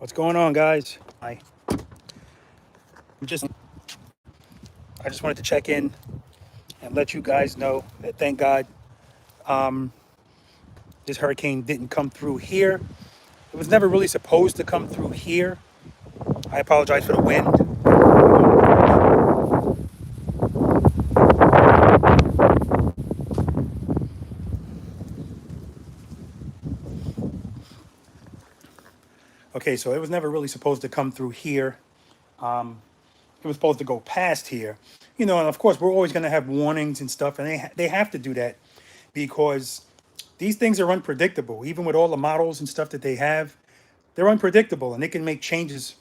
What's going on, guys? Just I just wanted to check in and let you guys know that thank God this hurricane didn't come through here. It was never really supposed to come through here. I apologize for the wind. Okay, so it was never really supposed to come through here. It was supposed to go past here, and of course we're always going to have warnings and stuff, and they have to do that because these things are unpredictable. Even with all the models and stuff that they have, they're unpredictable, and they can make changes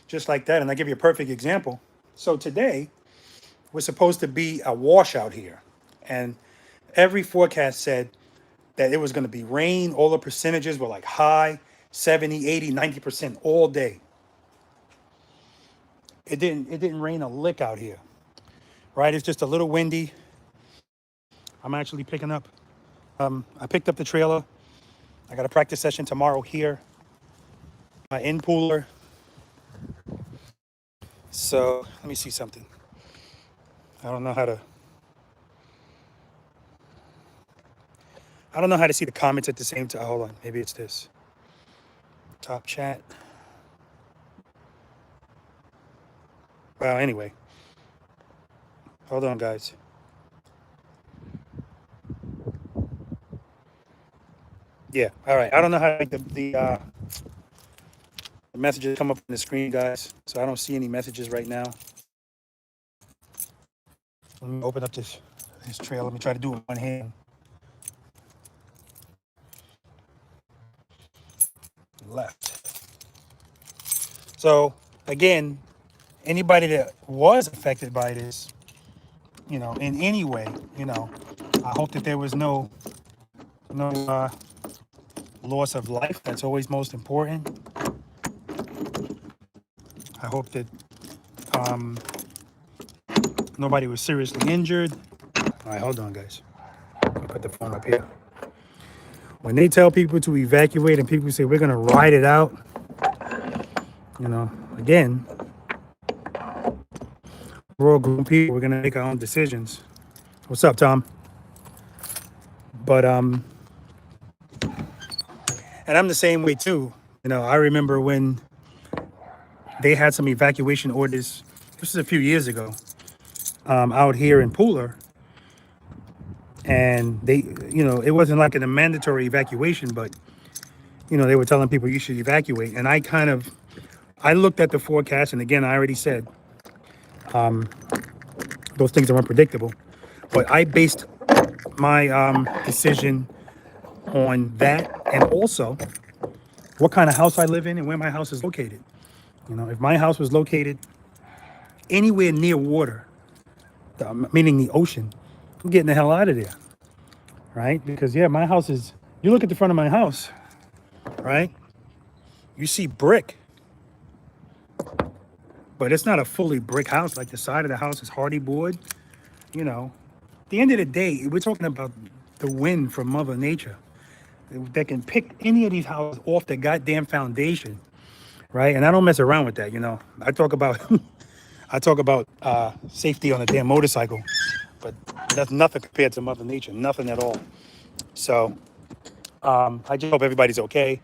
just like that. And I'll give you a perfect example. So today was supposed to be a washout here, and every forecast said that it was going to be rain. All the percentages were like high 70, 80, 90% all day. It didn't rain a lick out here, right? It's just a little windy. I'm actually picking up I picked up the trailer. I got a practice session tomorrow here. My end pooler. So let me see something. I don't know how to see the comments at the same time. Hold on, maybe it's this. Top chat. Well, anyway. Hold on, guys. Yeah, all right. I don't know how to make the messages come up on the screen, guys. So I don't see any messages right now. Let me open up this trail. Let me try to do it with one hand. Left. So again, anybody that was affected by this, in any way, I hope that there was no loss of life. That's always most important. I hope that nobody was seriously injured. All right, hold on, guys. I'll put the phone up here. When they tell people to evacuate and people say we're going to ride it out, again, we're all grown people. We're going to make our own decisions. What's up, Tom? But, and I'm the same way too. I remember when they had some evacuation orders, this is a few years ago, out here in Pooler. And they, it wasn't like a mandatory evacuation, but, they were telling people you should evacuate. And I looked at the forecast, and again, I already said, those things are unpredictable. But I based my decision on that, and also what kind of house I live in and where my house is located. If my house was located anywhere near water, meaning the ocean, I'm getting the hell out of there, right? Because my house is, you look at the front of my house, right? You see brick, but it's not a fully brick house. Like the side of the house is hardy board. At the end of the day, we're talking about the wind from Mother Nature that can pick any of these houses off the goddamn foundation, right? And I don't mess around with that. I talk about safety on a damn motorcycle, but that's nothing compared to Mother Nature, nothing at all. So I just hope everybody's okay.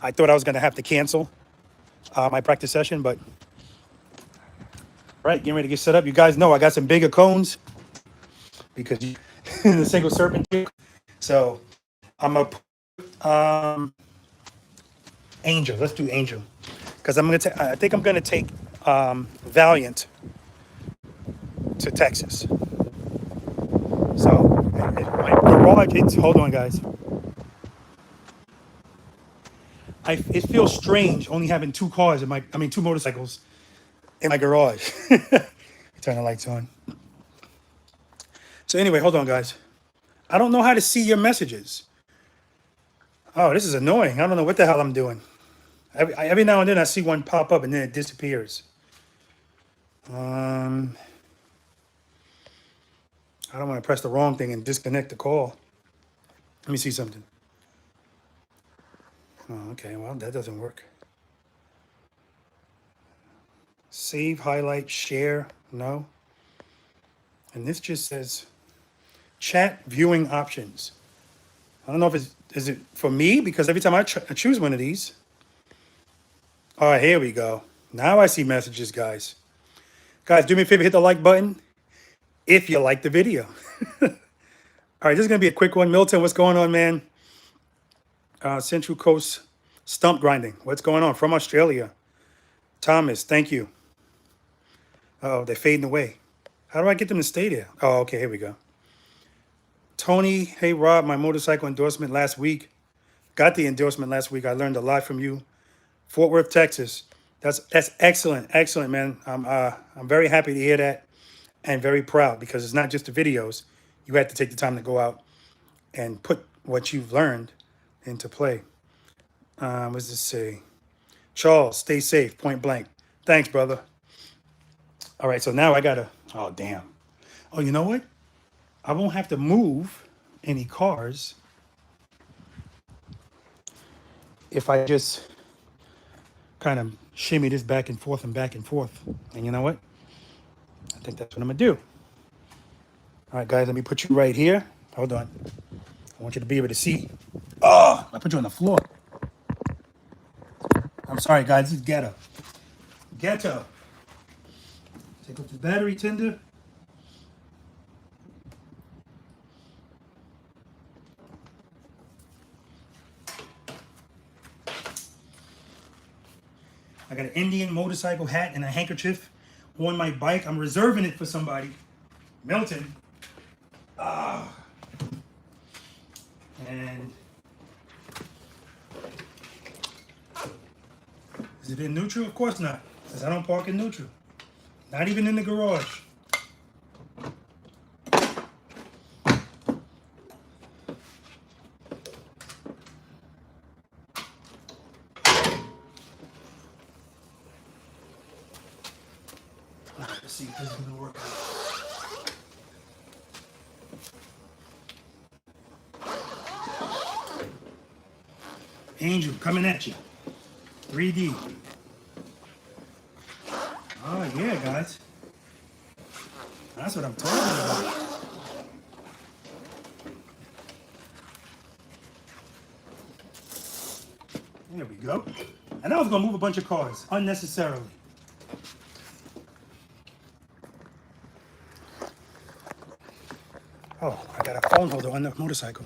I thought I was going to have to cancel my practice session, but right, getting ready to get set up. You guys know I got some bigger cones because the single serpent. So I'm a Angel. Let's do Angel because I think I'm gonna take Valiant to Texas. So my garage. Hold on, guys. It feels strange only having two motorcycles in my garage. Turn the lights on. So anyway, hold on, guys. I don't know how to see your messages. Oh, this is annoying. I don't know what the hell I'm doing. Every now and then I see one pop up and then it disappears. I don't want to press the wrong thing and disconnect the call. Let me see something. Oh, okay, well, that doesn't work. Save, highlight, share, no. And this just says chat viewing options. I don't know if is it for me, because every time I choose one of these. All right, here we go. Now I see messages, guys. Guys, do me a favor, hit the like button if you like the video. All right, this is going to be a quick one. Milton, what's going on, man? Central Coast stump grinding. What's going on? From Australia. Thomas, thank you. Oh, they're fading away. How do I get them to stay there? Oh, okay, here we go. Tony, hey, Rob, my motorcycle endorsement last week. Got the endorsement last week. I learned a lot from you. Fort Worth, Texas. That's excellent, excellent, man. I'm very happy to hear that and very proud, because it's not just the videos. You had to take the time to go out and put what you've learned into play. What does this say? Charles, stay safe, point blank. Thanks, brother. All right, so now I gotta, oh, damn. Oh, you know what? I won't have to move any cars if I just kind of shimmy this back and forth and back and forth. And you know what? I think that's what I'm gonna do. All right, guys, let me put you right here. Hold on. I want you to be able to see. Oh, I put you on the floor. I'm sorry, guys, this is ghetto. Ghetto. Take off the battery tender. I got an Indian motorcycle hat and a handkerchief on my bike. I'm reserving it for somebody. Milton. And is it in neutral? Of course not, because I don't park in neutral. Not even in the garage. Let's see if this is going to work out. Angel coming at you. 3D. Oh, yeah, guys. That's what I'm talking about. There we go. And I was going to move a bunch of cars unnecessarily. Oh, I got a phone holder on the motorcycle.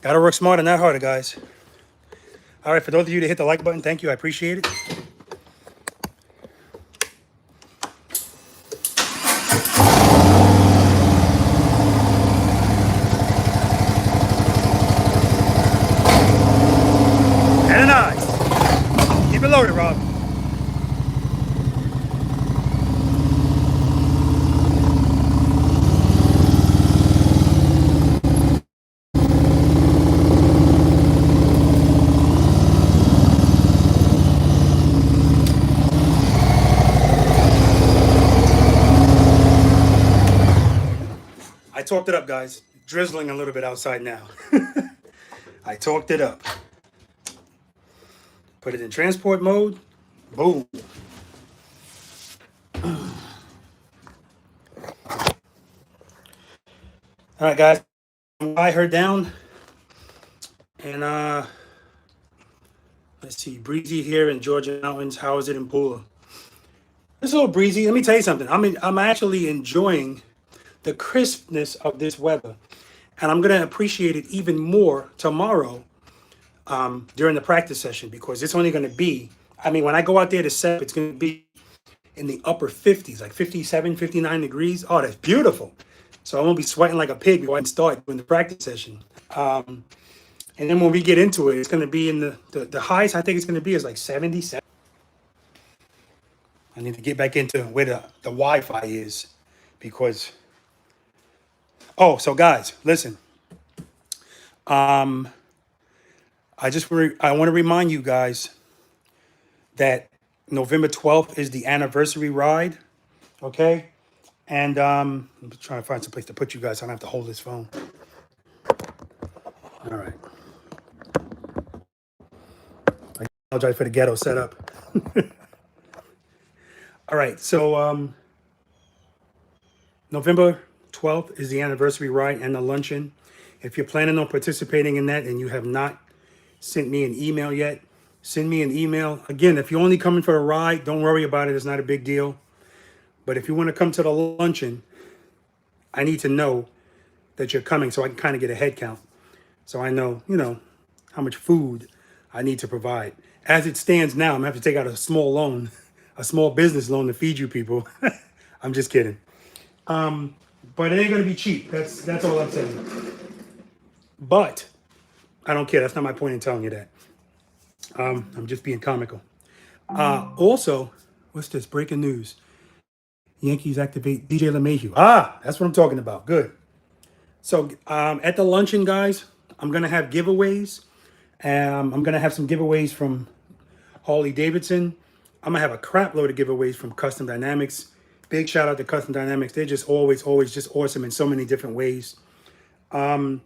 Gotta work smarter, not harder, guys. All right, for those of you that hit the like button, thank you. I appreciate it. And an eye. Keep it loaded, Rob. I talked it up, guys. Drizzling a little bit outside now. I talked it up. Put it in transport mode. Boom. All right, guys. I her down. And let's see. Breezy here in Georgia mountains. How is it in Pula? It's a little breezy. Let me tell you something. I'm actually enjoying the crispness of this weather, and I'm gonna appreciate it even more tomorrow during the practice session, because it's only gonna be, I mean, when I go out there to set, it's gonna be in the upper 50s, like 57, 59 degrees. Oh, that's beautiful. So I won't be sweating like a pig before I start doing the practice session. And then when we get into it, it's gonna be in the highest I think it's gonna be is like 77. I need to get back into where the Wi-Fi is, because, oh, so guys, listen. I want to remind you guys that November 12th is the anniversary ride, okay? And I'm trying to find some place to put you guys so I don't have to hold this phone. All right. I apologize for the ghetto setup. All right. So November 12th is the anniversary ride and the luncheon. If you're planning on participating in that and you have not sent me an email yet, send me an email. Again, if you're only coming for a ride, don't worry about it. It's not a big deal. But if you want to come to the luncheon, I need to know that you're coming so I can kind of get a head count. So I know, how much food I need to provide. As it stands now, I'm going to have to take out a small loan, a small business loan to feed you people. I'm just kidding. But it ain't going to be cheap. That's all I'm saying. But I don't care. That's not my point in telling you that. I'm just being comical. Also, what's this? Breaking news. Yankees activate DJ LeMahieu. That's what I'm talking about. Good. So at the luncheon, guys, I'm going to have giveaways. I'm going to have some giveaways from Harley Davidson. I'm going to have a crap load of giveaways from Custom Dynamics. Big shout out to Custom Dynamics. They're just always just awesome in so many different ways. And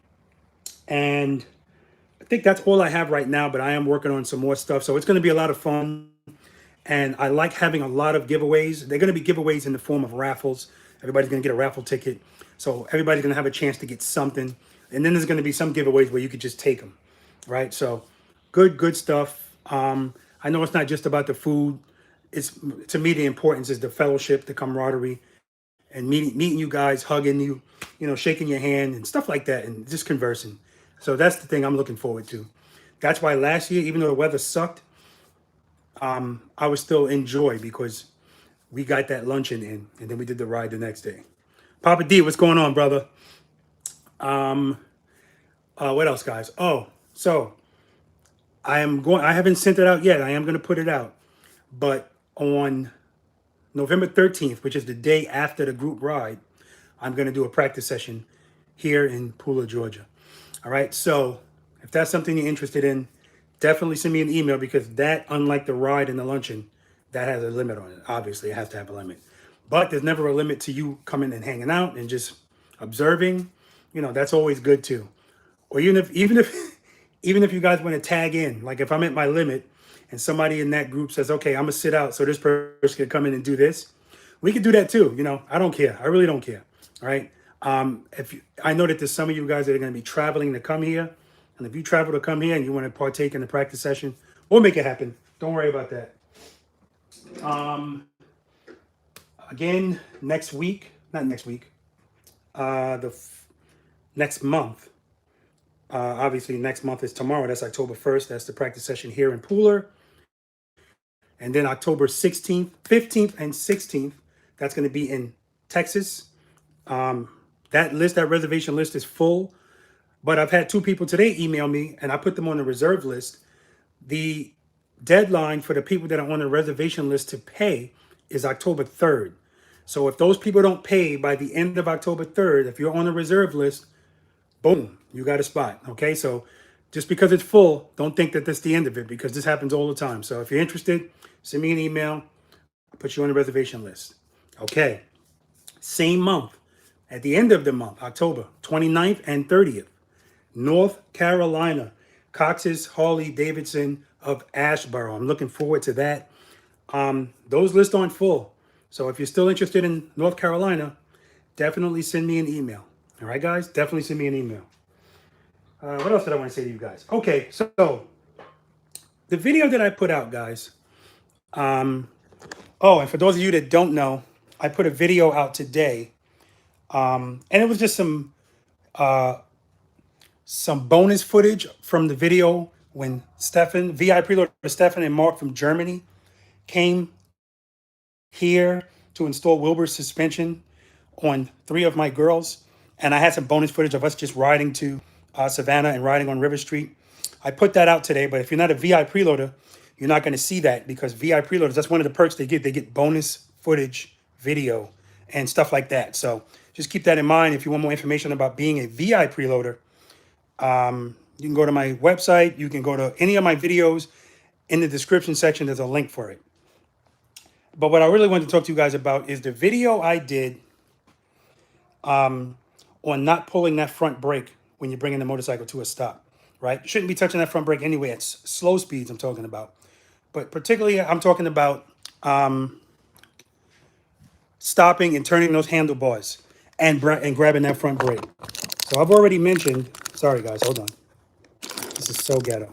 I think that's all I have right now, but I am working on some more stuff. So it's going to be a lot of fun. And I like having a lot of giveaways. They're going to be giveaways in the form of raffles. Everybody's going to get a raffle ticket. So everybody's going to have a chance to get something. And then there's going to be some giveaways where you could just take them, right? So good stuff. I know it's not just about the food. It's, to me, the importance is the fellowship, the camaraderie, and meeting you guys, hugging you, shaking your hand and stuff like that, and just conversing. So that's the thing I'm looking forward to. That's why last year, even though the weather sucked, I was still in joy because we got that luncheon in, and then we did the ride the next day. Papa D, what's going on, brother? What else, guys? Oh, so I haven't sent it out yet. I am going to put it out. But on November 13th, which is the day after the group ride, I'm going to do a practice session here in Pooler, Georgia. All right. So if that's something you're interested in, definitely send me an email because that, unlike the ride and the luncheon, that has a limit on it. Obviously, it has to have a limit. But there's never a limit to you coming and hanging out and just observing. That's always good too. Or even if you guys want to tag in, like if I'm at my limit and somebody in that group says, okay, I'm gonna sit out so this person can come in and do this, we could do that too. I don't care. I really don't care. All right. I know that there's some of you guys that are going to be traveling to come here. And if you travel to come here and you want to partake in the practice session, we'll make it happen. Don't worry about that. Again, next month. Obviously, next month is tomorrow. That's October 1st. That's the practice session here in Pooler. And then October 16th, 15th, and 16th, that's going to be in Texas. That reservation list is full. But I've had 2 people today email me, and I put them on the reserve list. The deadline for the people that are on the reservation list to pay is October 3rd. So if those people don't pay by the end of October 3rd, if you're on the reserve list, boom, you got a spot. Okay, so just because it's full, don't think that that's the end of it because this happens all the time. So if you're interested, send me an email. I'll put you on the reservation list. Okay, same month, at the end of the month, October 29th and 30th, North Carolina, Cox's Harley Davidson of Asheboro. I'm looking forward to that. Those lists aren't full. So if you're still interested in North Carolina, definitely send me an email. All right, guys? Definitely send me an email. What else did I want to say to you guys? Okay, so the video that I put out, guys. And for those of you that don't know, I put a video out today. And it was just some bonus footage from the video when V.I.Preloader Stefan and Mark from Germany came here to install Wilbur's suspension on 3 of my girls. And I had some bonus footage of us just riding to Savannah and riding on River Street. I put that out today, but if you're not a V.I.Preloader, you're not going to see that because V.I.Preloaders, that's one of the perks they get. They get bonus footage, video, and stuff like that. So just keep that in mind. If you want more information about being a V.I.Preloader, you can go to my website. You can go to any of my videos. In the description section, there's a link for it. But what I really wanted to talk to you guys about is the video I did on not pulling that front brake when you're bringing the motorcycle to a stop. right? Shouldn't be touching that front brake anyway at slow speeds I'm talking about. But particularly I'm talking about stopping and turning those handlebars and grabbing that front brake. So I've already mentioned, sorry guys, hold on. This is so ghetto.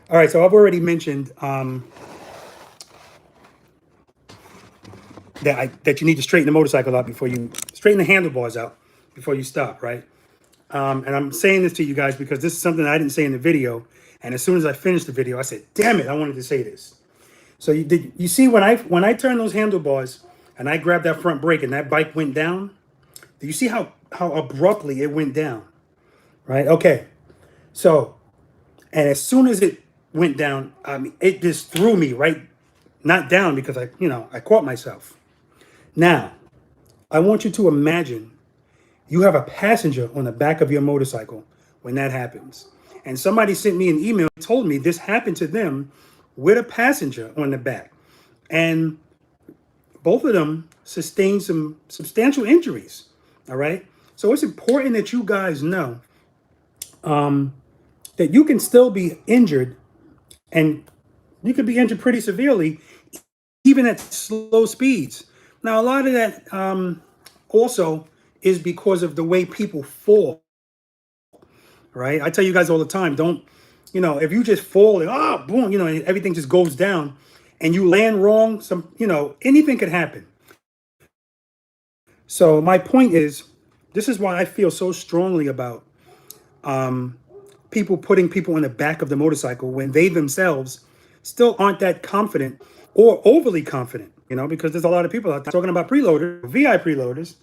All right, so I've already mentioned that you need to straighten the motorcycle out before you straighten the handlebars out before you stop, right? And I'm saying this to you guys because this is something I didn't say in the video. And as soon as I finished the video, I said, "Damn it, I wanted to say this." So you see when I turn those handlebars and I grabbed that front brake and that bike went down? Do you see how abruptly it went down? Right? Okay. So, and as soon as it went down, I mean, it just threw me right, not down because I caught myself. Now, I want you to imagine you have a passenger on the back of your motorcycle when that happens. And somebody sent me an email and told me this happened to them with a passenger on the back. And both of them sustained some substantial injuries. All right. So it's important that you guys know that you can still be injured, and you could be injured pretty severely even at slow speeds. Now, a lot of that also is because of the way people fall, right? I tell you guys all the time, don't, if you just fall and, boom, everything just goes down and you land wrong, anything could happen. So my point is, this is why I feel so strongly about people putting people in the back of the motorcycle when they themselves still aren't that confident or overly confident, because there's a lot of people out there talking about preloaders, V.I.Preloaders,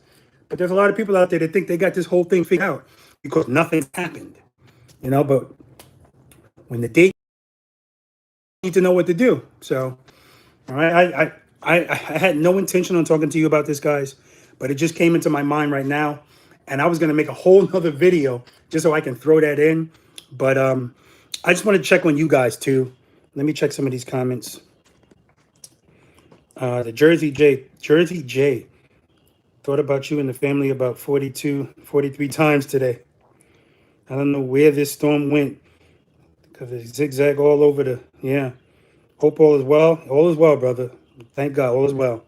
but there's a lot of people out there that think they got this whole thing figured out because nothing's happened, but when the date, you need to know what to do. So, all right, I had no intention on talking to you about this, guys, but it just came into my mind right now, and I was going to make a whole nother video just so I can throw that in, but I just want to check on you guys too. Let me check some of these comments. The Jersey J thought about you and the family about 43 times today. I don't know where this storm went because it zigzagged all over yeah. Hope all is well. All is well, brother. Thank God, all is well.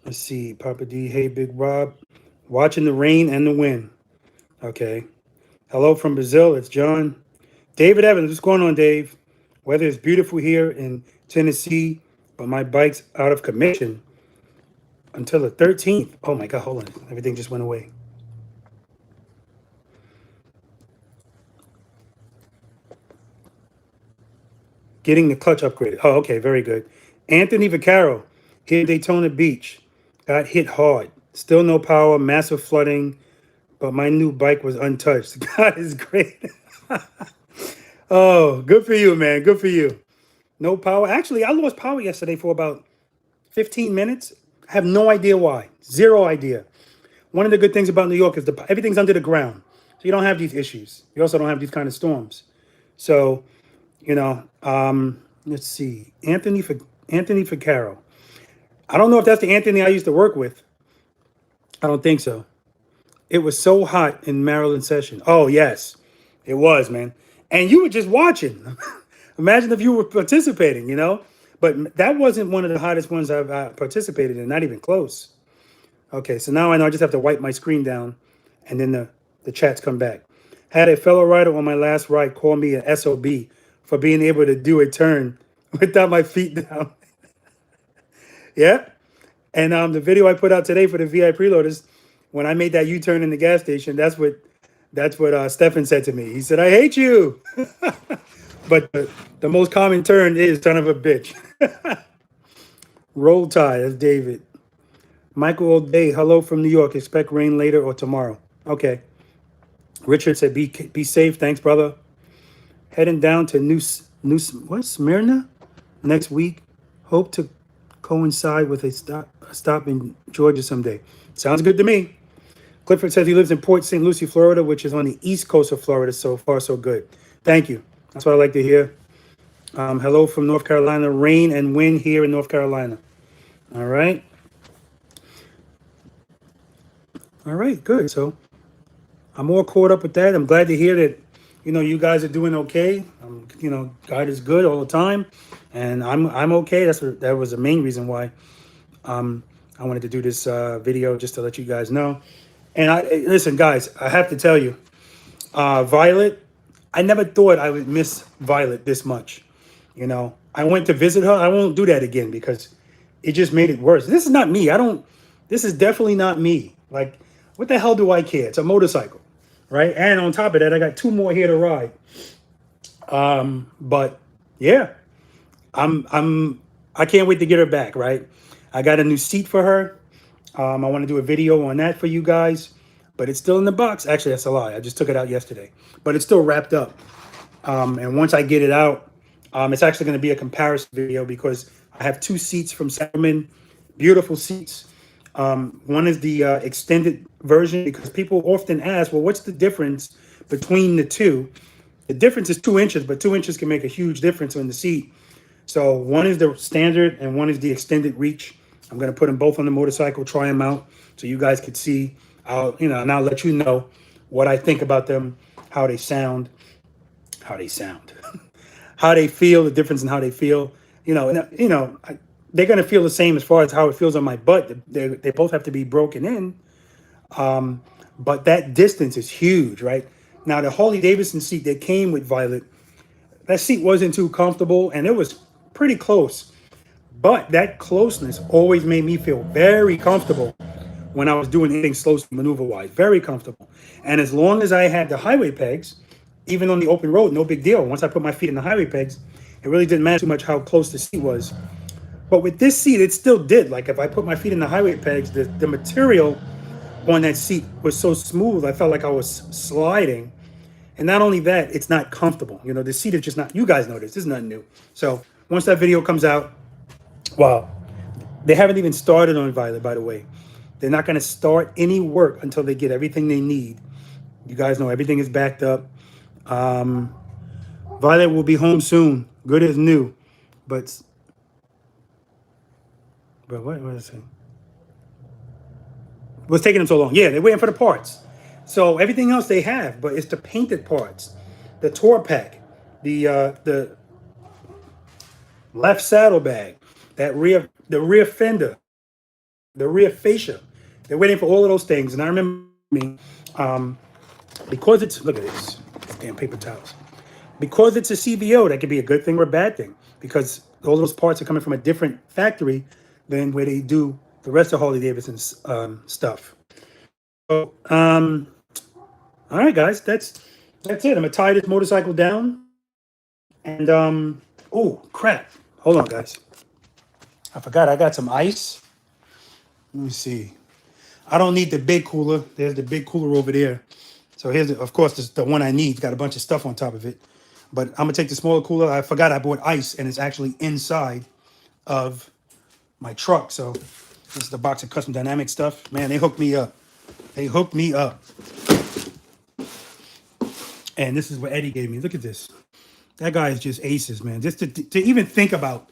Let's see. Papa D, hey, Big Rob. Watching the rain and the wind. Okay. Hello from Brazil. It's John. David Evans. What's going on, Dave? Weather is beautiful here in Tennessee, but my bike's out of commission until the 13th. Oh, my God. Hold on. Everything just went away. Getting the clutch upgraded. Oh, okay. Very good. Anthony Vaccaro here in Daytona Beach. Got hit hard. Still no power. Massive flooding. But my new bike was untouched. God is great. Oh, good for you, man. Good for you. No power. Actually, I lost power yesterday for about 15 minutes. I have no idea why. Zero idea. One of the good things about New York is everything's under the ground. So you don't have these issues. You also don't have these kind of storms. So, let's see. Anthony Vaccaro. I don't know if that's the Anthony I used to work with. I don't think so. It was so hot in Maryland session. Oh, yes. It was, man. And you were just watching. Imagine if you were participating, But that wasn't one of the hottest ones I've participated in, not even close. Okay, so now I know I just have to wipe my screen down, and then the chats come back. Had a fellow rider on my last ride call me an SOB for being able to do a turn without my feet down. Yeah. And the video I put out today for the V.I.Preloaders, when I made that U-turn in the gas station, that's what Stefan said to me. He said, "I hate you." But the most common turn is son of a bitch. Roll Tide, that's David. Michael O'Day, hello from New York. Expect rain later or tomorrow. Okay. Richard said, be safe. Thanks, brother. Heading down to Smyrna next week. Hope to coincide with a stop in Georgia someday. Sounds good to me. Clifford says he lives in Port St. Lucie, Florida, which is on the east coast of Florida. So far, so good. Thank you. That's what I like to hear. Hello from North Carolina. Rain and wind here in North Carolina. All right. All right, good. So I'm all caught up with that. I'm glad to hear that, you guys are doing okay. God is good all the time, and I'm okay. That was the main reason why I wanted to do this video, just to let you guys know. And listen, guys, I have to tell you, Violet, I never thought I would miss Violet this much. I went to visit her. I won't do that again because it just made it worse. This is not me. This is definitely not me. Like, what the hell do I care? It's a motorcycle, right? And on top of that, I got two more here to ride. But yeah, I can't wait to get her back, right? I got a new seat for her. I want to do a video on that for you guys, but it's still in the box. Actually, that's a lie. I just took it out yesterday, but it's still wrapped up. And once I get it out, it's actually going to be a comparison video because I have two seats from Salmon, beautiful seats. One is the extended version because people often ask, well, what's the difference between the two? The difference is 2 inches, but 2 inches can make a huge difference on the seat. So one is the standard and one is the extended reach. I'm going to put them both on the motorcycle, try them out so you guys could see. And I'll let you know what I think about them, how they sound, how they sound, how they feel, the difference in how they feel. They're going to feel the same as far as how it feels on my butt. They both have to be broken in. But that distance is huge, right? Now, the Harley Davidson seat that came with Violet, that seat wasn't too comfortable and it was pretty close. But that closeness always made me feel very comfortable when I was doing anything slow maneuver-wise. Very comfortable. And as long as I had the highway pegs, even on the open road, no big deal. Once I put my feet in the highway pegs, it really didn't matter too much how close the seat was. But with this seat, it still did. Like if I put my feet in the highway pegs, the material on that seat was so smooth, I felt like I was sliding. And not only that, it's not comfortable. The seat is just not, you guys know this is nothing new. So once that video comes out, wow, they haven't even started on Violet, by the way. They're not going to start any work until they get everything they need. You guys know everything is backed up. Violet will be home soon, good as new. But what is it? What's taking them so long? Yeah, they're waiting for the parts. So everything else they have, but it's the painted parts, the tour pack, the left saddlebag, the rear fender, the rear fascia. They're waiting for all of those things. And I remember because it's, look at this, damn paper towels. Because it's a CVO, that could be a good thing or a bad thing because all those parts are coming from a different factory than where they do the rest of Harley Davidson's stuff. So, all right, guys, that's it. I'm gonna tie this motorcycle down. And oh crap! Hold on, guys. I forgot I got some ice. Let me see. I don't need the big cooler. There's the big cooler over there. So here's, of course, the one I need. It's got a bunch of stuff on top of it. But I'm gonna take the smaller cooler. I forgot I bought ice, and it's actually inside of my truck. So this is the box of custom dynamic stuff. Man, they hooked me up. They hooked me up. And this is what Eddie gave me. Look at this. That guy is just aces, man. Just to even think about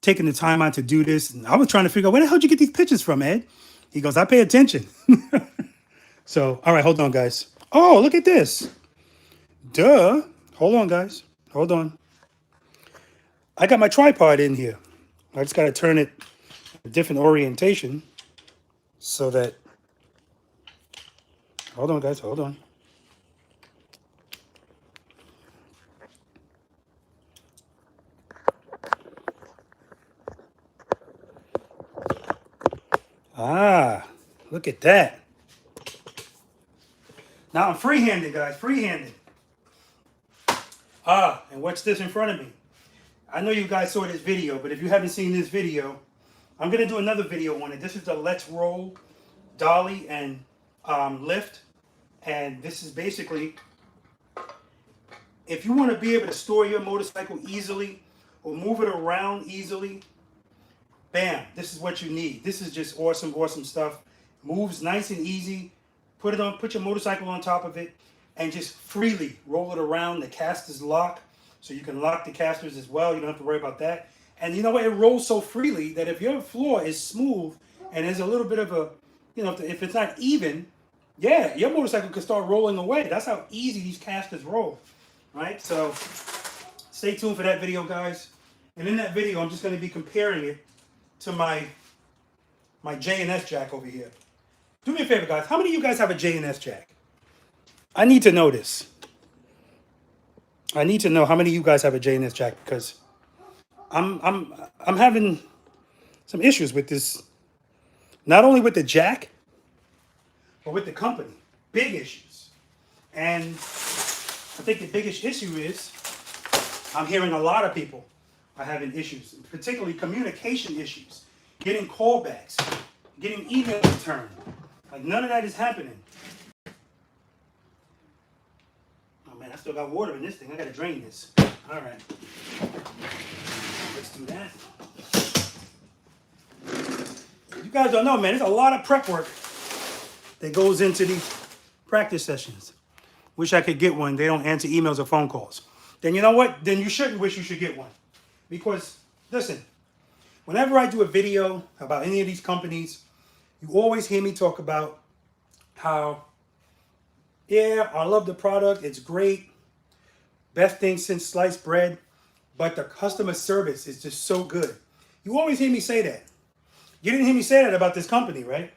taking the time out to do this. And I was trying to figure out, where the hell did you get these pictures from, Ed? He goes, I pay attention. So, all right, hold on, guys. Oh, look at this. Duh. Hold on, guys. Hold on. I got my tripod in here. I just got to turn it a different orientation so that, hold on, guys, hold on. Ah, look at that. Now I'm free-handed, guys, free-handed. Ah, and what's this in front of me? I know you guys saw this video, but if you haven't seen this video, I'm going to do another video on it. This is the Let's Roll Dolly and lift. And this is basically, if you want to be able to store your motorcycle easily or move it around easily, bam, this is what you need. This is just awesome, awesome stuff. Moves nice and easy. Put your motorcycle on top of it and just freely roll it around. The casters lock, so you can lock the casters as well. You don't have to worry about that. And you know what? It rolls so freely that if your floor is smooth and there's a little bit of a, if it's not even, Yeah, your motorcycle could start rolling away. That's how easy these casters roll, right? So stay tuned for that video, guys. And in that video, I'm just going to be comparing it to my J&S jack over here. Do me a favor, guys. How many of you guys have a J&S jack? I need to know this. I need to know how many of you guys have a J&S jack, because I'm having some issues with this. Not only with the jack, but with the company. Big issues. And I think the biggest issue is I'm hearing a lot of people are having issues, particularly communication issues, getting callbacks, getting emails returned. Like, none of that is happening. Oh man, I still got water in this thing. I gotta drain this. All right. Let's do that. You guys don't know, man, there's a lot of prep work that goes into these practice sessions. Wish I could get one. They don't answer emails or phone calls. Then you know what? Then you shouldn't wish you should get one. Because, listen, whenever I do a video about any of these companies, you always hear me talk about how, yeah, I love the product. It's great. Best thing since sliced bread. But the customer service is just so good. You always hear me say that. You didn't hear me say that about this company, right?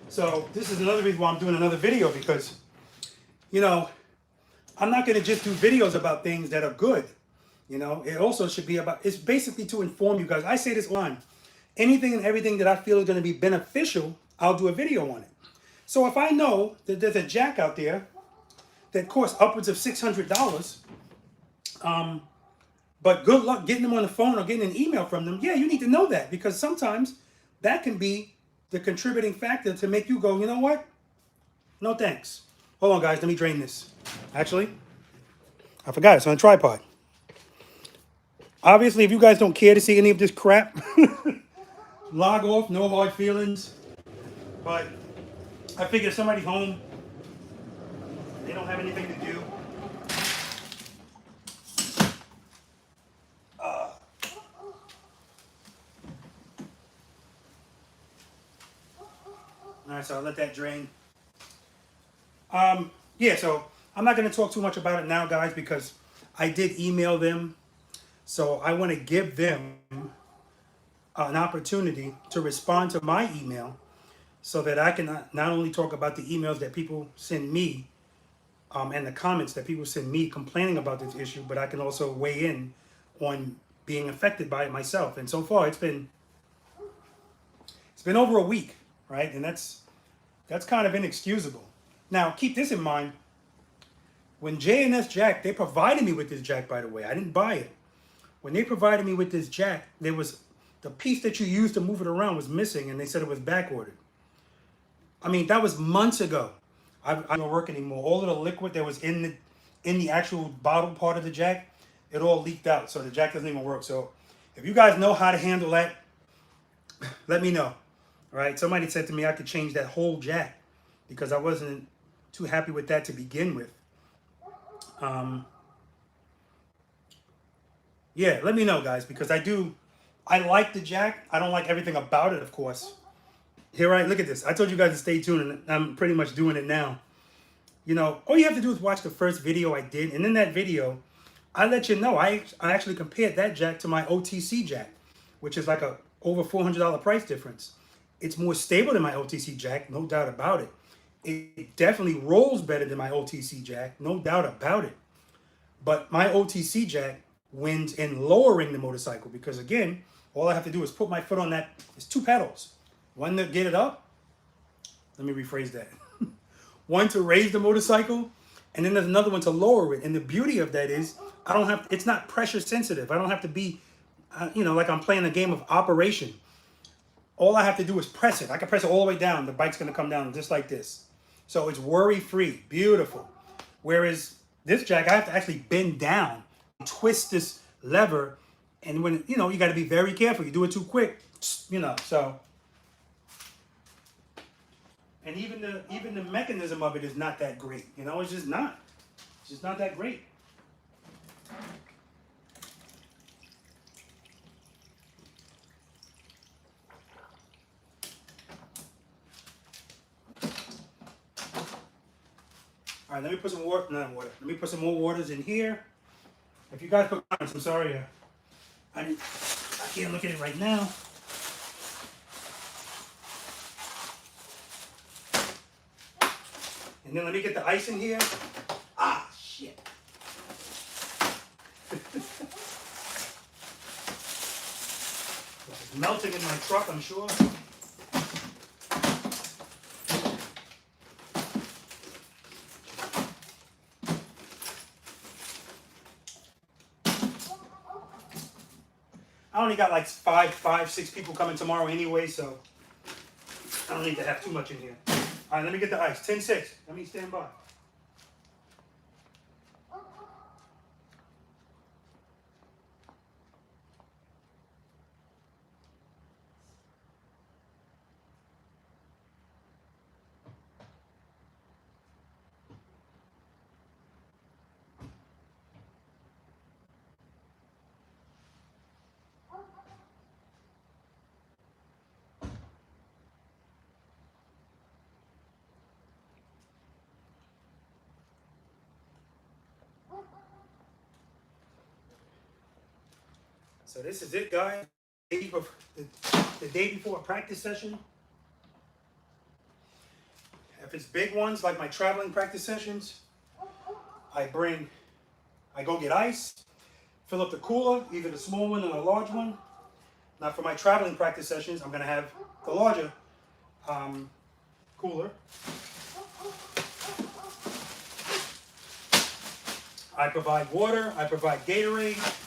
So this is another reason why I'm doing another video, because, you know, I'm not going to just do videos about things that are good. You know, it also should be about, it's basically to inform you guys. I say this line, anything and everything that I feel is going to be beneficial, I'll do a video on it. So if I know that there's a jack out there that costs upwards of $600, but good luck getting them on the phone or getting an email from them, yeah, you need to know that, because sometimes that can be the contributing factor to make you go, you know what? No thanks. Hold on, guys. Let me drain this. Actually, I forgot. It's on a tripod. Obviously, if you guys don't care to see any of this crap, log off. No hard feelings. But I figure if somebody's home, they don't have anything to do. All right, so I'll let that drain. Yeah, so I'm not going to talk too much about it now, guys, because I did email them. So I want to give them an opportunity to respond to my email so that I can not only talk about the emails that people send me and the comments that people send me complaining about this issue, but I can also weigh in on being affected by it myself. And so far, it's been over a week, right? And that's kind of inexcusable. Now, keep this in mind. When J&S Jack, they provided me with this jack, by the way. I didn't buy it. When they provided me with this jack, there was the piece that you used to move it around was missing, and they said it was back ordered. I mean, that was months ago. I don't work anymore. All of the liquid that was in the actual bottle part of the jack, it all leaked out, so the jack doesn't even work. So if you guys know how to handle that, let me know. All right? Somebody said to me I could change that whole jack because I wasn't too happy with that to begin with. Yeah, let me know, guys, because I like the jack. I don't like everything about it, of course. Here, look at this. I told you guys to stay tuned, and I'm pretty much doing it now. You know, all you have to do is watch the first video I did, and in that video, I let you know I actually compared that jack to my OTC jack, which is like a over $400 price difference. It's more stable than my OTC jack, no doubt about it. It definitely rolls better than my OTC jack, no doubt about it. But my OTC jack wins in lowering the motorcycle because, again, all I have to do is put my foot on that. It's two pedals. One to get it up. Let me rephrase that. One to raise the motorcycle, and then there's another one to lower it. And the beauty of that is it's not pressure sensitive. I don't have to be, like I'm playing a game of operation. All I have to do is press it. I can press it all the way down. The bike's going to come down just like this. So it's worry-free. Beautiful. Whereas this jack, I have to actually bend down, twist this lever, and when, you got to be very careful. You do it too quick, so. And even the mechanism of it is not that great. It's just not. It's just not that great. All right, let me put some water, not water. Let me put some more waters in here. If you guys put comments, I'm sorry, I can't look at it right now. And then let me get the ice in here. Ah, shit. It's melting in my truck, I'm sure. I only got like five, 6 people coming tomorrow anyway, so I don't need to have too much in here. All right, let me get the ice. 10-6. Let me stand by. So this is it, guys. The day before a practice session. If it's big ones, like my traveling practice sessions, I go get ice, fill up the cooler, either the small one or the large one. Now for my traveling practice sessions, I'm gonna have the larger cooler. I provide water, I provide Gatorade.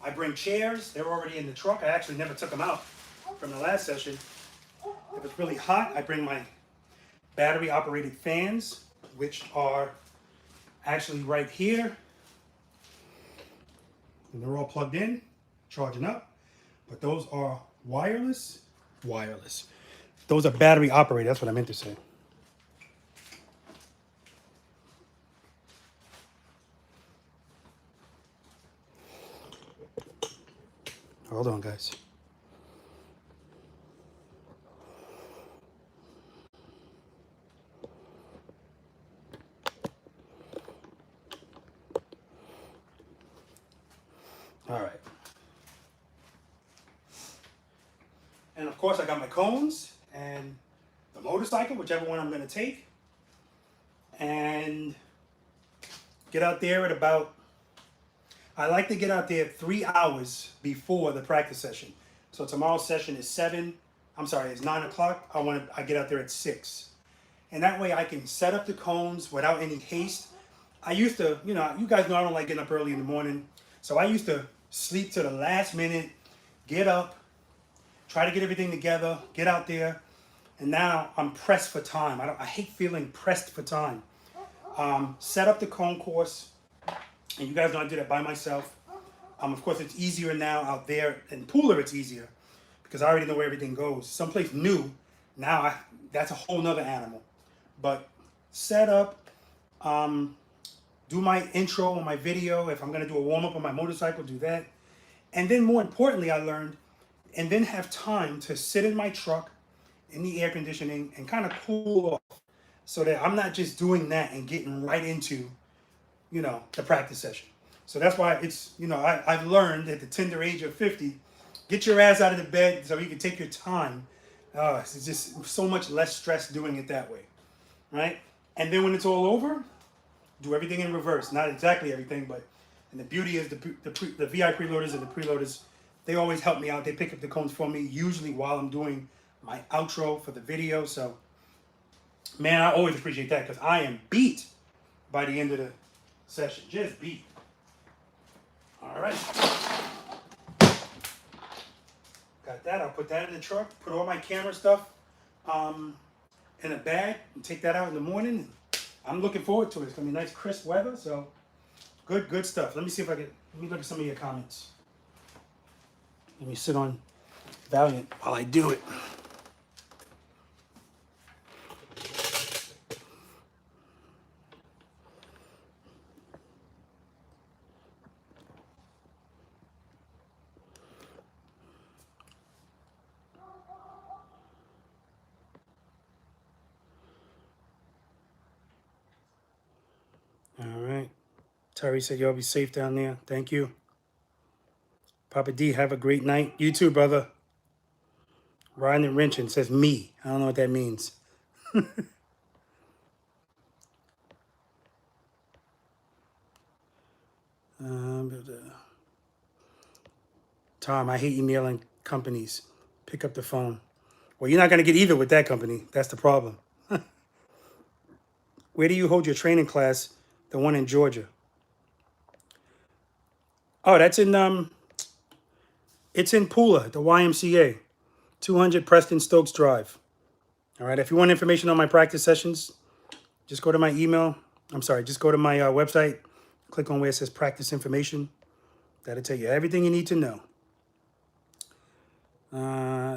I bring chairs, they're already in the truck. I actually never took them out from the last session. If it's really hot, I bring my battery operated fans, which are actually right here. And they're all plugged in, charging up. But those are wireless. Those are battery operated, that's what I meant to say. Hold on, guys. All right. And of course, I got my cones and the motorcycle, whichever one I'm going to take. And get out there at about, I like to get out there 3 hours before the practice session. So tomorrow's session is it's 9 o'clock. I get out there at 6. And that way I can set up the cones without any haste. I used to, you guys know I don't like getting up early in the morning. So I used to sleep to the last minute, get up, try to get everything together, get out there. And now I'm pressed for time. I hate feeling pressed for time. Set up the cone course. And you guys know I did it by myself. Of course, it's easier now out there. In Pooler, it's easier because I already know where everything goes. Someplace new, now that's a whole nother animal. But set up, do my intro on my video. If I'm going to do a warm-up on my motorcycle, do that. And then more importantly, I learned, and then have time to sit in my truck in the air conditioning and kind of cool off so that I'm not just doing that and getting right into, the practice session. So that's why it's, I've learned at the tender age of 50, get your ass out of the bed so you can take your time. It's just so much less stress doing it that way, right? And then when it's all over, do everything in reverse. Not exactly everything, but, and the beauty is the V.I.Preloaders and the preloaders, they always help me out. They pick up the cones for me, usually while I'm doing my outro for the video. So, man, I always appreciate that because I am beat by the end of the session. Just beat. All right. Got that. I'll put that in the truck. Put all my camera stuff in a bag and take that out in the morning. I'm looking forward to it. It's going to be nice, crisp weather. So, good stuff. Let me see if I can, let me look at some of your comments. Let me sit on Valiant while I do it. Terry said, y'all be safe down there. Thank you. Papa D, have a great night. You too, brother. Ryan and Rinchin says me. I don't know what that means. Tom, I hate emailing companies. Pick up the phone. Well, you're not going to get either with that company. That's the problem. Where do you hold your training class? The one in Georgia. Oh, that's in it's in Pula, the YMCA, 200 Preston Stokes Drive. All right. If you want information on my practice sessions, just go to my email. I'm sorry, just go to my website. Click on where it says practice information. That'll tell you everything you need to know.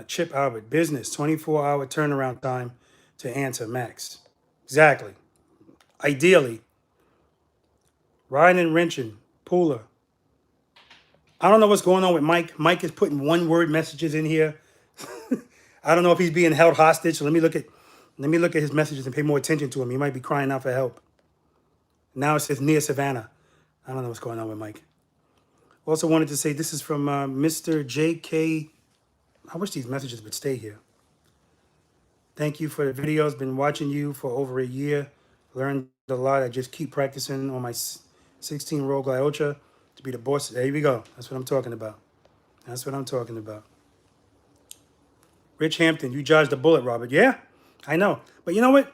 Chip Albert, business, 24-hour turnaround time to answer, max. Exactly. Ideally. Ryan and Wrenching, Pooler. I don't know what's going on with Mike. Mike is putting one-word messages in here. I don't know if he's being held hostage. So let me look at his messages and pay more attention to him. He might be crying out for help. Now it says near Savannah. I don't know what's going on with Mike. Also wanted to say this is from Mr. J.K. I wish these messages would stay here. Thank you for the videos. Been watching you for over a year. Learned a lot. I just keep practicing on my 16-row Gliocha to be the boss. There we go. That's what I'm talking about. That's what I'm talking about. Rich Hampton, you dodged the bullet, Robert. Yeah, I know. But you know what?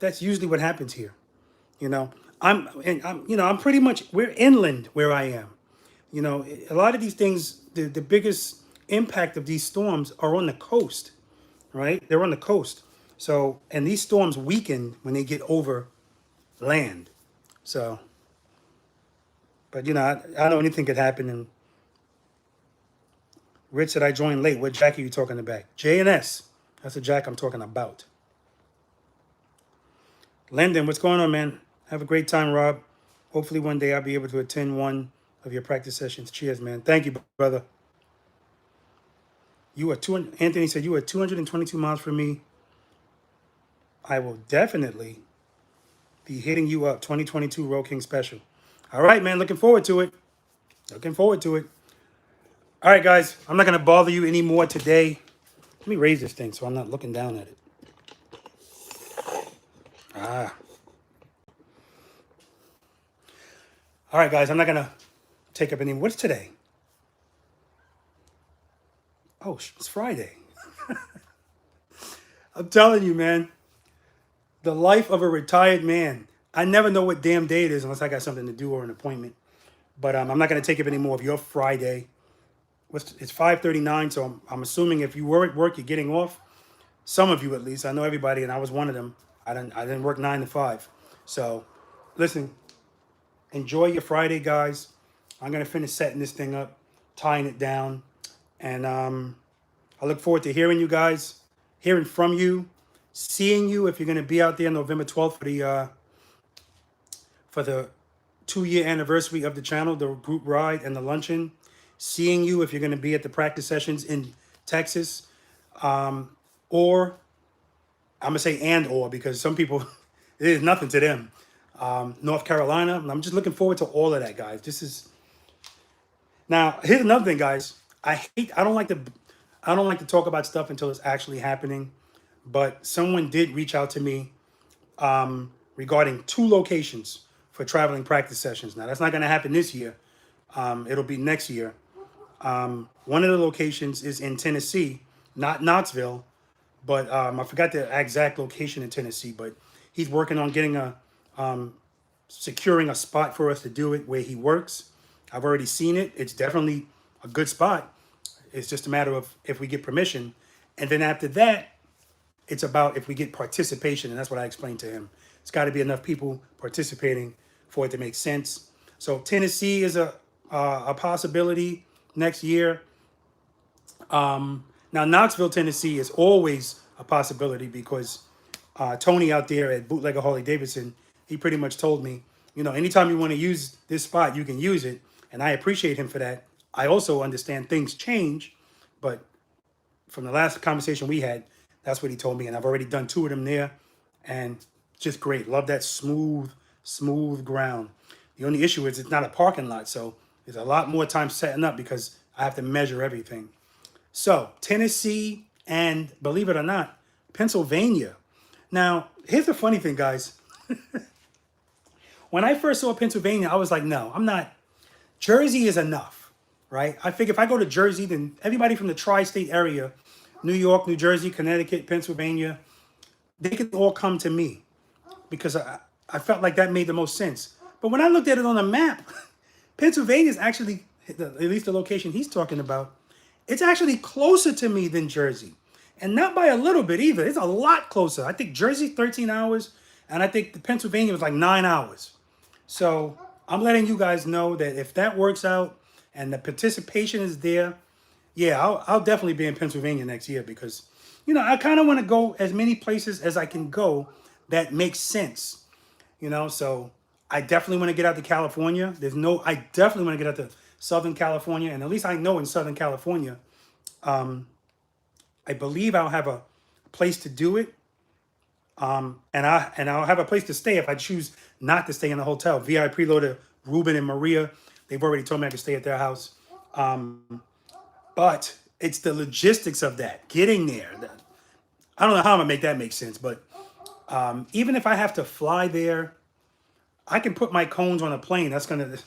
That's usually what happens here. You know, I'm pretty much, we're inland where I am. You know, a lot of these things, the biggest impact of these storms are on the coast, right? They're on the coast. So, and these storms weaken when they get over land. So, but you know, I know anything could happen. And Rich said I joined late. What jack are you talking about? J&S. That's the jack I'm talking about. Landon, what's going on, man? Have a great time, Rob. Hopefully one day I'll be able to attend one of your practice sessions. Cheers, man. Thank you, brother. You are Anthony said you are 222 miles from me. I will definitely be hitting you up. 2022 Road King special. All right, man. Looking forward to it. Looking forward to it. All right, guys. I'm not going to bother you anymore today. Let me raise this thing so I'm not looking down at it. All right, guys. I'm not going to take up any. What's today? Oh, it's Friday. I'm telling you, man. The life of a retired man. I never know what damn day it is unless I got something to do or an appointment. But I'm not going to take up any more of your Friday. It's 5:39, so I'm assuming if you were at work, you're getting off. Some of you, at least. I know everybody, and I was one of them. I didn't work 9 to 5. So, listen. Enjoy your Friday, guys. I'm going to finish setting this thing up, tying it down. And I look forward to hearing you guys, hearing from you, seeing you if you're going to be out there November 12th for the 2-year anniversary of the channel, the group ride and the luncheon. Seeing you if you're going to be at the practice sessions in Texas. Or, I'm going to say or because some people, it is nothing to them. North Carolina. I'm just looking forward to all of that, guys. Now, here's another thing, guys. I don't like to talk about stuff until it's actually happening. But someone did reach out to me regarding 2 locations for traveling practice sessions. Now, that's not going to happen this year. It'll be next year. One of the locations is in Tennessee, not Knoxville, but I forgot the exact location in Tennessee. But he's working on getting securing a spot for us to do it where he works. I've already seen it. It's definitely a good spot. It's just a matter of if we get permission. And then after that, it's about if we get participation. And that's what I explained to him. It's got to be enough people participating for it to make sense. So Tennessee is a possibility next year. Now, Knoxville, Tennessee is always a possibility because Tony out there at Bootlegger Harley Davidson, he pretty much told me, you know, anytime you want to use this spot, you can use it. And I appreciate him for that. I also understand things change, but from the last conversation we had, that's what he told me. And I've already done 2 of them there and just great. Love that smooth smooth ground. The only issue is it's not a parking lot, so there's a lot more time setting up because I have to measure everything. So Tennessee and, believe it or not, Pennsylvania. Now, here's the funny thing, guys. When I first saw Pennsylvania, I was like, no, I'm not. Jersey is enough, right? I figure if I go to Jersey, then everybody from the tri-state area, New York, New Jersey, Connecticut, Pennsylvania, they could all come to me because I felt like that made the most sense. But when I looked at it on a map, Pennsylvania is actually, at least the location he's talking about, it's actually closer to me than Jersey. And not by a little bit either. It's a lot closer. I think Jersey 13 hours, and I think the Pennsylvania was like 9 hours. So I'm letting you guys know that if that works out and the participation is there, yeah, I'll definitely be in Pennsylvania next year because, you know, I kind of want to go as many places as I can go that makes sense, you know. So I definitely want to get out to California. I definitely want to get out to Southern California. And at least I know in Southern California, I believe I'll have a place to do it. And I'll have a place to stay if I choose not to stay in the hotel. V.I.Preloader, Ruben and Maria, they've already told me I can stay at their house. But it's the logistics of that, getting there. I don't know how I'm gonna make that make sense, but even if I have to fly there, I can put my cones on a plane. That's gonna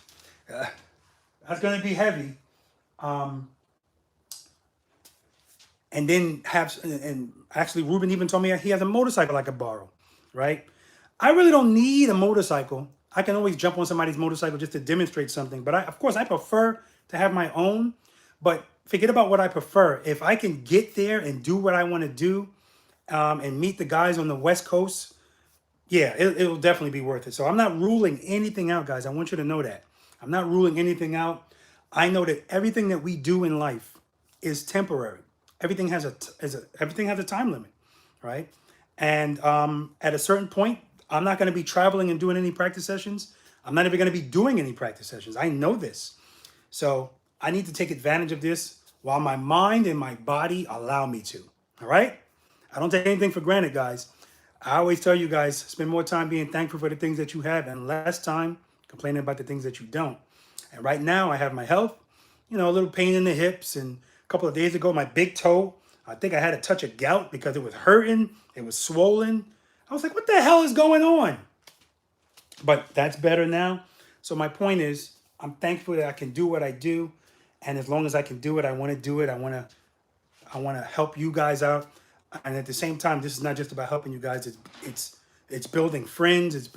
be heavy. And then and actually Ruben even told me he has a motorcycle I could borrow, right? I really don't need a motorcycle. I can always jump on somebody's motorcycle just to demonstrate something. But of course, I prefer to have my own. But forget about what I prefer. If I can get there and do what I want to do and meet the guys on the West Coast, yeah, it'll definitely be worth it. So I'm not ruling anything out, guys. I want you to know that. I'm not ruling anything out. I know that everything that we do in life is temporary. Everything has a time limit, right? And at a certain point, I'm not going to be traveling and doing any practice sessions. I'm not even going to be doing any practice sessions. I know this. So I need to take advantage of this while my mind and my body allow me to, all right? I don't take anything for granted, guys. I always tell you guys, spend more time being thankful for the things that you have and less time complaining about the things that you don't. And right now I have my health, you know, a little pain in the hips. And a couple of days ago, my big toe, I think I had a touch of gout because it was hurting. It was swollen. I was like, what the hell is going on? But that's better now. So my point is, I'm thankful that I can do what I do. And as long as I can do it, I want to do it. I want to help you guys out. And at the same time, this is not just about helping you guys. It's building friends. It's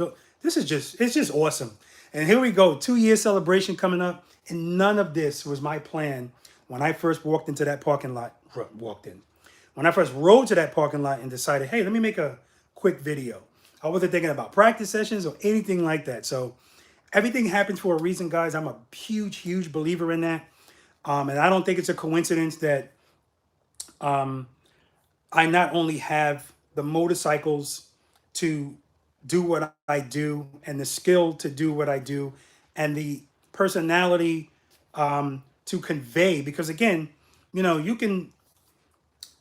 just awesome. And here we go, 2-year celebration coming up. And none of this was my plan when I first walked into that parking lot. When I first rode to that parking lot and decided, hey, let me make a quick video. I wasn't thinking about practice sessions or anything like that. So everything happens for a reason, guys. I'm a huge, huge believer in that. And I don't think it's a coincidence that I not only have the motorcycles to do what I do and the skill to do what I do and the personality to convey. Because again, you know,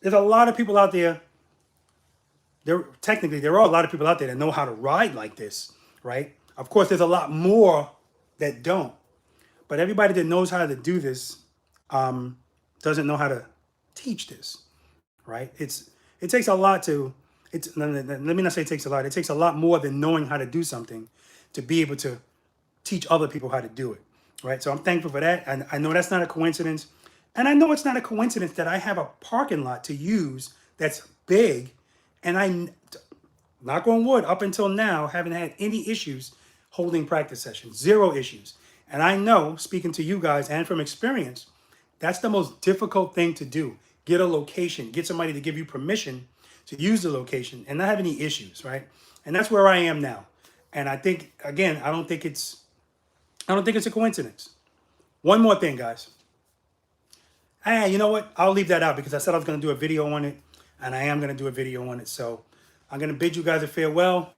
there's a lot of people out there. There are a lot of people out there that know how to ride like this, right? Of course, there's a lot more that don't. But everybody that knows how to do this doesn't know how to teach this, right? It takes a lot let me not say it takes a lot. It takes a lot more than knowing how to do something to be able to teach other people how to do it, right? So I'm thankful for that. And I know that's not a coincidence. And I know it's not a coincidence that I have a parking lot to use that's big. And I, knock on wood, up until now, haven't had any issues holding practice sessions. 0 issues. And I know, speaking to you guys and from experience, that's the most difficult thing to do. Get a location, get somebody to give you permission to use the location and not have any issues, right? And that's where I am now. And I think, again, I don't think it's a coincidence. One more thing, guys. You know what? I'll leave that out because I said I was going to do a video on it, and I am going to do a video on it. So I'm going to bid you guys a farewell.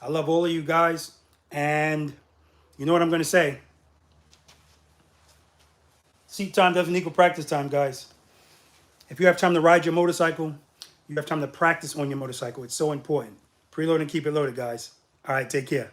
I love all of you guys. And you know what I'm going to say? Seat time doesn't equal practice time, guys. If you have time to ride your motorcycle, you have time to practice on your motorcycle. It's so important. Preload and keep it loaded, guys. All right, take care.